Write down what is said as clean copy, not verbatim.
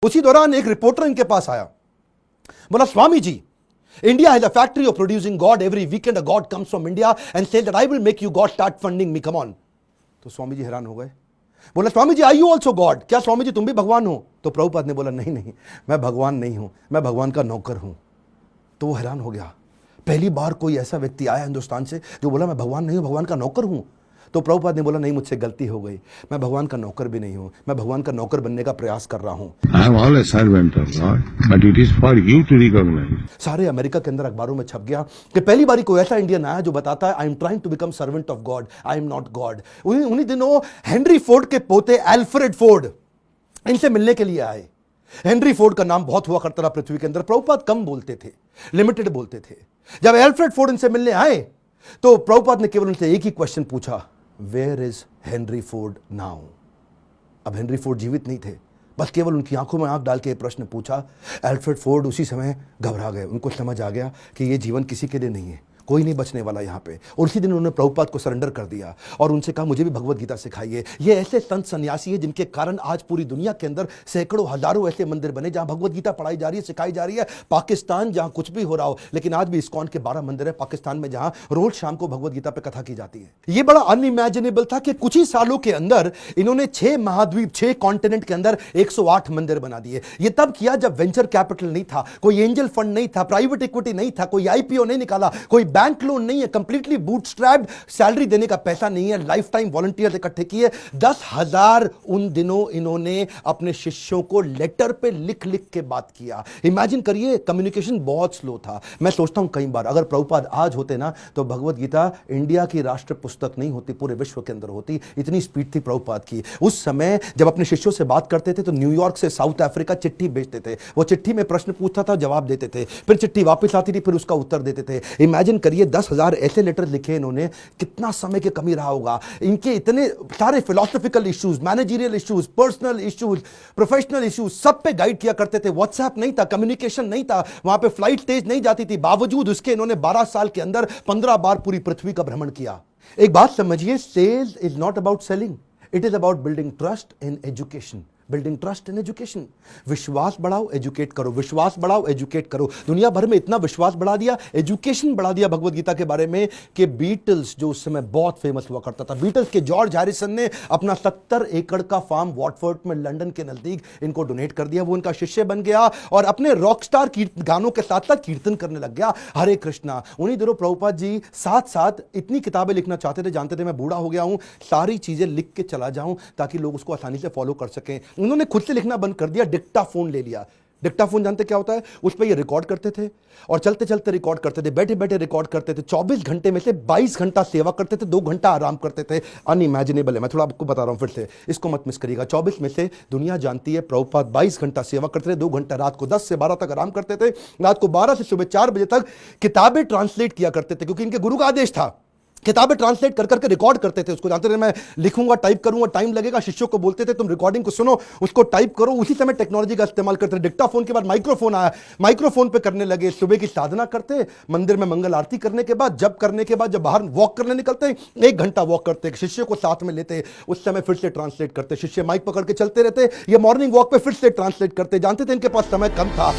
उसी दौरान एक रिपोर्टर इनके पास आया, बोला Swami ji, India has a factory of producing God. Every weekend a God comes from India and says that I will make you God, start funding me, come on. तो स्वामी जी हैरान हो गए, बोला Swami ji, are you also God? क्या स्वामी जी तुम भी भगवान हो? तो प्रभुपाद ने बोला नहीं नहीं, मैं भगवान नहीं हूं, मैं भगवान का नौकर हूं। तो वो हैरान हो गया, पहली बार कोई ऐसा व्यक्ति आया हिंदुस्तान से जो बोला मैं भगवान नहीं हूं, भगवान का नौकर हूं। तो प्रभुपाद ने बोला नहीं, मुझसे गलती हो गई, मैं भगवान का नौकर भी नहीं हूं, मैं भगवान का नौकर बनने का प्रयास कर रहा हूं। I am always servant of God, but it is for you to recognize. सारे अमेरिका के अंदर अखबारों में छप गया कि पहली बारी कोई ऐसा इंडियन आया जो बताता है I am trying to become servant of God, I am not God. उन्हीं दिनों हेनरी फोर्ड के पोते एल्फ्रेड फोर्ड इनसे मिलने के लिए आए। हेनरी फोर्ड का नाम बहुत हुआ करता था पृथ्वी के अंदर, प्रभुपाद कम बोलते थे, लिमिटेड बोलते थे। जब एल्फ्रेड फोर्ड इनसे मिलने आए तो प्रभुपाद ने केवल उनसे एक ही क्वेश्चन पूछा, where is Henry Ford now? अब हेनरी फोर्ड जीवित नहीं थे, बस केवल उनकी आंखों में आंख डाल के प्रश्न पूछा। एल्फ्रेड फोर्ड उसी समय घबरा गए, उनको समझ आ गया कि ये जीवन किसी के लिए नहीं है, कोई नहीं बचने वाला यहाँ पे। और उसी दिन उन्होंने प्रभुपाद को सरेंडर कर दिया और उनसे कहा मुझे भी भगवत गीता सिखाइए। ये ऐसे संत सन्यासी है जिनके कारण आज पूरी दुनिया के अंदर सैकड़ों हजारों ऐसे मंदिर बने जहां भगवत गीता पढ़ाई जा रही है, सिखाई जा रही है। पाकिस्तान जहां कुछ भी हो रहा हो, लेकिन आज भी इस्कॉन के 12 मंदिर है पाकिस्तान में जहां रोज शाम को भगवत गीता पे कथा की जाती है। ये बड़ा अनइमेजिनेबल था कि कुछ ही सालों के अंदर इन्होंने 6 महाद्वीप, 6 कॉन्टिनेंट के अंदर 108 मंदिर बना दिए। ये तब किया जब वेंचर कैपिटल नहीं था, कोई एंजल फंड नहीं था, प्राइवेट इक्विटी नहीं था, कोई आईपीओ नहीं निकाला, कोई बैंक लोन नहीं है, कंप्लीटली बूटस्ट्रैप्ड, सैलरी देने का पैसा नहीं है, लाइफ टाइम वॉलंटियर्स इकट्ठे किए। 10,000 उन दिनों इन्होंने अपने शिष्यों को लेटर पे लिख लिख के बात किया। इमेजिन करिए, कम्युनिकेशन बहुत स्लो था। मैं सोचता हूं कई बार अगर प्रभुपाद आज होते ना तो भगवत गीता इंडिया की राष्ट्र पुस्तक नहीं होती, पूरे विश्व के अंदर होती। इतनी स्पीड थी प्रभुपाद की। उस समय जब अपने शिष्यों से बात करते थे तो न्यूयॉर्क से साउथ अफ्रीका चिट्ठी भेजते थे, वो चिट्ठी में प्रश्न पूछता था, जवाब देते थे, फिर चिट्ठी वापस आती थी, फिर उसका उत्तर देते थे। इमेजिन करिए 10,000 ऐसे लेटर लिखे इन्होंने, कितना समय की कमी रहा होगा। इनके इतने सारे philosophical issues, managerial issues, personal issues, professional issues, सब पे गाइड किया करते थे। व्हाट्सएप नहीं था, कम्युनिकेशन नहीं था, वहां पे फ्लाइट तेज नहीं जाती थी। बावजूद उसके इन्होंने 12 साल के अंदर 15 बार पूरी पृथ्वी का भ्रमण किया। एक बात समझिए, sales is not about selling, it is about building trust in education. Building trust in education. विश्वास बढ़ाओ, एजुकेट करो, विश्वास बढ़ाओ, एजुकेट करो। दुनिया भर में इतना विश्वास बढ़ा दिया, एजुकेशन बढ़ा दिया भगवत गीता के बारे में कि बीटल्स जो उस समय बहुत फेमस हुआ करता था, बीटल्स के जॉर्ज हैरिसन ने अपना 70 एकड़ का फार्म वॉटफोर्ड में लंदन के नजदीक इनको डोनेट कर दिया। वो उनका शिष्य बन गया और अपने रॉकस्टार गानों के साथ साथ कीर्तन करने लग गया, हरे कृष्णा। उन्हीं दिनों प्रभुपाद जी साथ साथ इतनी किताबें लिखना चाहते थे, जानते थे मैं बूढ़ा हो गया हूं, सारी चीजें लिख के चला जाऊं ताकि लोग उसको आसानी से फॉलो कर सकें। उन्होंने खुद से लिखना बंद कर दिया, डिक्टाफोन ले लिया। डिक्टाफोन जानते क्या होता है? उस पर ये रिकॉर्ड करते थे और चलते चलते रिकॉर्ड करते थे, बैठे बैठे रिकॉर्ड करते थे। 24 घंटे में से 22 घंटा सेवा करते थे, 2 घंटा आराम करते थे। अनइमेजिनेबल है, मैं थोड़ा आपको बता रहा हूं फिर से, इसको मत मिस करिएगा। 24 में से दुनिया जानती है प्रभुपाद 22 घंटा सेवा करते थे, 2 घंटा रात को 10 से 12 तक आराम करते थे, रात को 12 से सुबह 4 बजे तक किताबें ट्रांसलेट किया करते थे, क्योंकि इनके गुरु का आदेश था। किताबें ट्रांसलेट कर करके रिकॉर्ड करते थे, उसको जानते थे मैं लिखूंगा, टाइप करूंगा, टाइम लगेगा। शिष्यों को बोलते थे तुम रिकॉर्डिंग को सुनो, उसको टाइप करो। उसी समय टेक्नोलॉजी का इस्तेमाल करते थे। डिक्टाफोन के बाद माइक्रोफोन आया, माइक्रोफोन पे करने लगे। सुबह की साधना करते, मंदिर में मंगल आरती करने के बाद, जब करने के बाद जब बाहर वॉक करने निकलते, 1 घंटा वॉक करते, शिष्य को साथ में लेते, उस समय फिर से ट्रांसलेट करते। शिष्य माइक पकड़ के चलते रहते, ये मॉर्निंग वॉक पे फिर से ट्रांसलेट करते। जानते थे इनके पास समय कम था।